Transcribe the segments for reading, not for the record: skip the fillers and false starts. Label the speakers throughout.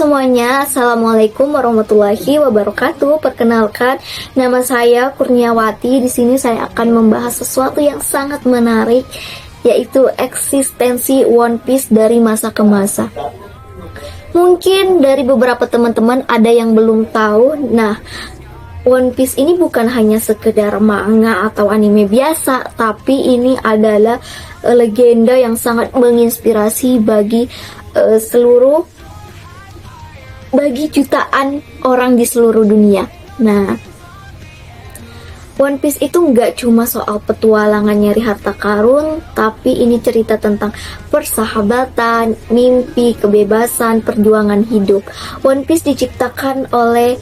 Speaker 1: semuanya, Assalamualaikum warahmatullahi wabarakatuh. Perkenalkan, nama saya Kurniawati. Di sini saya akan membahas sesuatu yang sangat menarik, yaitu eksistensi One Piece dari masa ke masa. Mungkin dari beberapa teman-teman ada yang belum tahu. Nah, One Piece ini bukan hanya sekedar manga atau anime biasa, tapi ini adalah legenda yang sangat menginspirasi bagi jutaan orang di seluruh dunia. Nah, One Piece itu nggak cuma soal petualangan nyari harta karun, tapi ini cerita tentang persahabatan, mimpi, kebebasan, perjuangan hidup. One Piece diciptakan oleh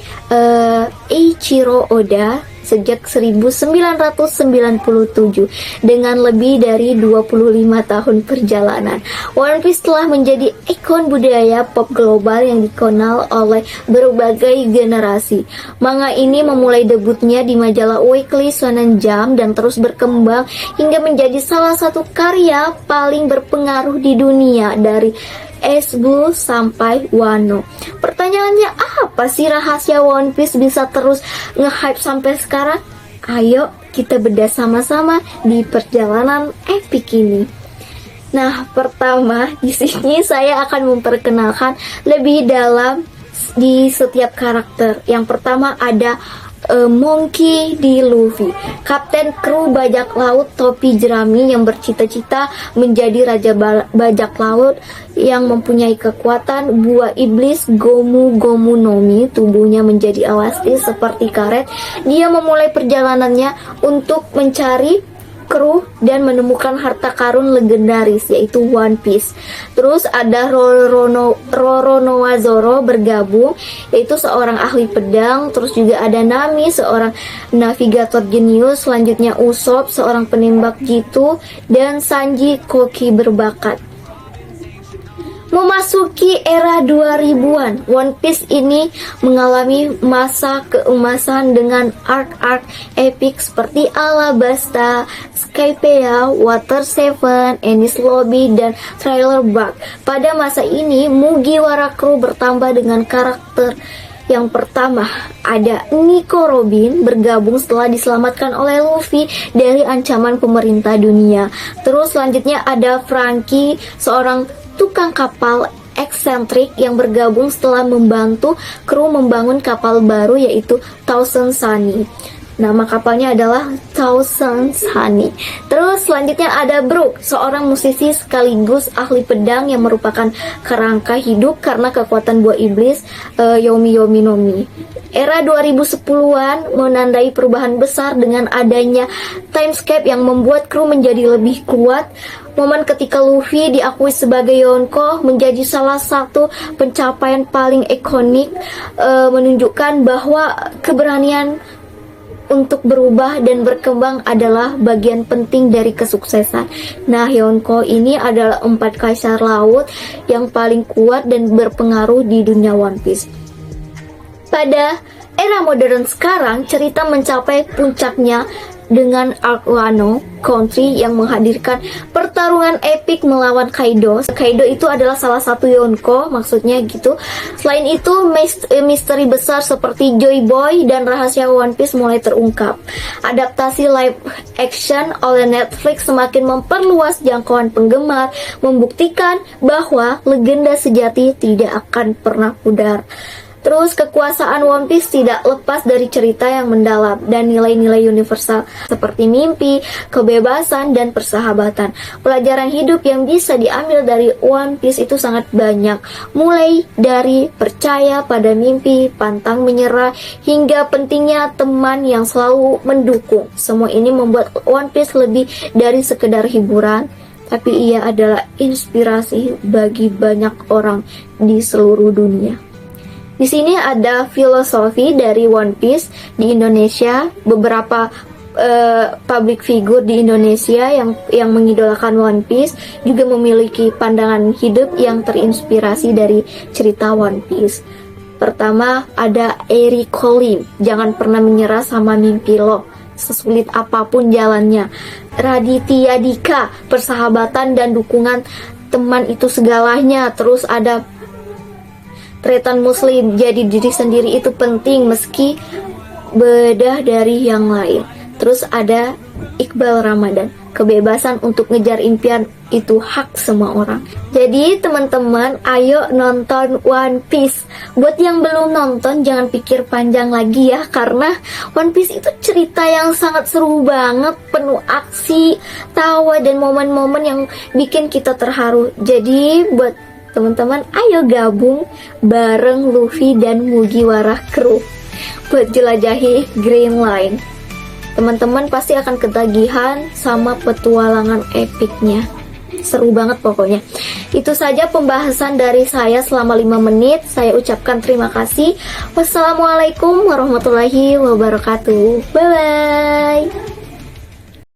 Speaker 1: Eiichiro Oda sejak 1997 dengan lebih dari 25 tahun perjalanan. One Piece telah menjadi ikon budaya pop global yang dikenal oleh berbagai generasi. Manga ini memulai debutnya di majalah Weekly Shonen Jump dan terus berkembang hingga menjadi salah satu karya paling berpengaruh di dunia dari S-Blue sampai Wano. Pertanyaannya, apa sih rahasia One Piece bisa terus nge-hype sampai sekarang? Ayo kita bedah sama-sama di perjalanan epik ini. Nah, pertama di sini saya akan memperkenalkan lebih dalam di setiap karakter. Yang pertama ada Monkey D. Luffy, kapten kru bajak laut topi jerami yang bercita-cita menjadi raja bajak laut yang mempunyai kekuatan buah iblis Gomu Gomu no Mi. Tubuhnya menjadi elastis seperti karet. Dia memulai perjalanannya untuk mencari kru dan menemukan harta karun legendaris, yaitu One Piece. Terus ada Roronoa Zoro bergabung, yaitu seorang ahli pedang. Terus juga ada Nami, seorang navigator jenius. Selanjutnya Usopp, seorang penembak jitu. Dan Sanji, koki berbakat. Memasuki era 2000-an, One Piece ini mengalami masa keemasan dengan arc-arc epic seperti Alabasta, Skypiea, Water 7, Enies Lobby, dan Thriller Bark. Pada masa ini, Mugiwara Crew bertambah dengan karakter. Yang pertama, ada Nico Robin bergabung setelah diselamatkan oleh Luffy dari ancaman pemerintah dunia. Terus selanjutnya ada Franky, seorang tukang kapal eksentrik yang bergabung setelah membantu kru membangun kapal baru, yaitu Thousand Sunny. Nama kapalnya adalah Thousand Sunny. Terus selanjutnya ada Brook, seorang musisi sekaligus ahli pedang yang merupakan kerangka hidup karena kekuatan buah iblis Yomi Yomi no Mi. Era 2010-an menandai perubahan besar dengan adanya timeskip yang membuat kru menjadi lebih kuat. Momen ketika Luffy diakui sebagai Yonko menjadi salah satu pencapaian paling ikonik, menunjukkan bahwa keberanian untuk berubah dan berkembang adalah bagian penting dari kesuksesan. Nah, Yonko ini adalah 4 kaisar laut yang paling kuat dan berpengaruh di dunia One Piece. Pada era modern sekarang, cerita mencapai puncaknya dengan arc Wano Country yang menghadirkan pertarungan epik melawan Kaido. Kaido itu adalah salah satu Yonko, maksudnya gitu. Selain itu, misteri besar seperti Joy Boy dan rahasia One Piece mulai terungkap. Adaptasi live action oleh Netflix semakin memperluas jangkauan penggemar, membuktikan bahwa legenda sejati tidak akan pernah pudar. Terus kekuasaan One Piece tidak lepas dari cerita yang mendalam dan nilai-nilai universal seperti mimpi, kebebasan, dan persahabatan. Pelajaran hidup yang bisa diambil dari One Piece itu sangat banyak, mulai dari percaya pada mimpi, pantang menyerah, hingga pentingnya teman yang selalu mendukung. Semua ini membuat One Piece lebih dari sekedar hiburan, tapi ia adalah inspirasi bagi banyak orang di seluruh dunia. Di sini ada filosofi dari One Piece di Indonesia. Beberapa public figure di Indonesia yang mengidolakan One Piece juga memiliki pandangan hidup yang terinspirasi dari cerita One Piece. Pertama ada Eric Colim, jangan pernah menyerah sama mimpi lo, sesulit apapun jalannya. Raditya Dika, persahabatan dan dukungan teman itu segalanya. Terus ada Tretan muslim, jadi diri sendiri itu penting meski beda dari yang lain. Terus ada Iqbal Ramadan, kebebasan untuk ngejar impian itu hak semua orang. Jadi teman-teman, ayo nonton One Piece. Buat yang belum nonton, jangan pikir panjang lagi ya, karena One Piece itu cerita yang sangat seru banget, penuh aksi, tawa, dan momen-momen yang bikin kita terharu. Jadi buat teman-teman, ayo gabung bareng Luffy dan Mugiwara Crew buat jelajahi Green Line. Teman-teman pasti akan ketagihan sama petualangan epiknya. Seru banget pokoknya. Itu saja pembahasan dari saya selama 5 menit. Saya ucapkan terima kasih. Wassalamualaikum warahmatullahi wabarakatuh. Bye-bye.